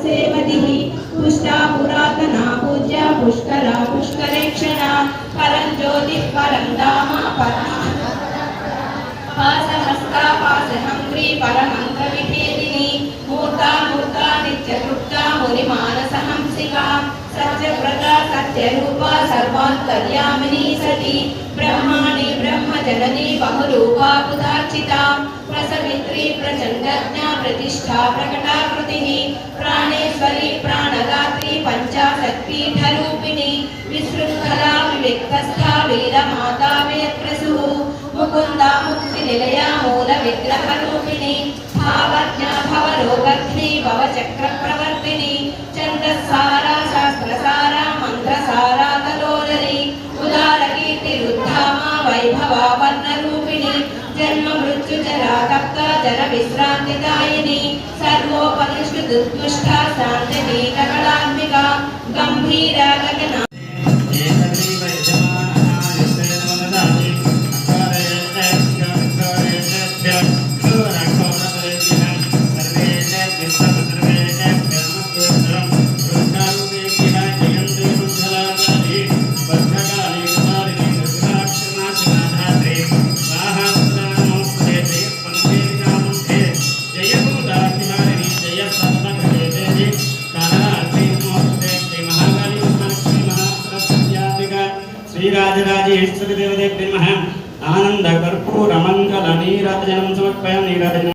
सेवतिः पुष्टा पुरातना पूज्या पुष्करा पुष्करेक्षणा परं ज्योतिः परं धाम पासहस्ता पासहंग्री परमंत्रविभेदिनी मूर्ता मूर्ता नित्यतृप्ता मुनिमानसहंसिका सत्यव्रता सत्यरूपा सर्वान्तर्यामिनी सती ब्रह्माणि ब्रह्मजननी बहुरूपा बुधार्चिता प्रसवित्री प्रचण्डज्ञा प्रतिष्ठा प्रकटाकृतिः प्राणेश्वरी प्राणदात्री पञ्चाशत्पीठरूपिणी विशृङ्खला विविक्तस्था वीरमाता वेत्रसुः मुकुन्दा मुक्तिनिलया मूलविग्रहरूपिणी भावज्ञा भवरोगग्नी भवचक्रप्रवर्तिनी छन्दस्सारा शास्त्रसारा मन्त्रसारा तलोदरी उदारकीर्तिरुद्धामा वैभवा वर्णरूपिणी जन्म मृत्युजरा तप्ता जनविश्रान्तिदायिनी सर्वोपनिषदुत्कृष्टा शान्तिनी ककलात्मिका गम्भीरा गगना श्रीराजराजेश्वरी देवदेव्यै नमः। आनंद कर्पूर मंगल नीराजनं समर्पयामि। नीराजनं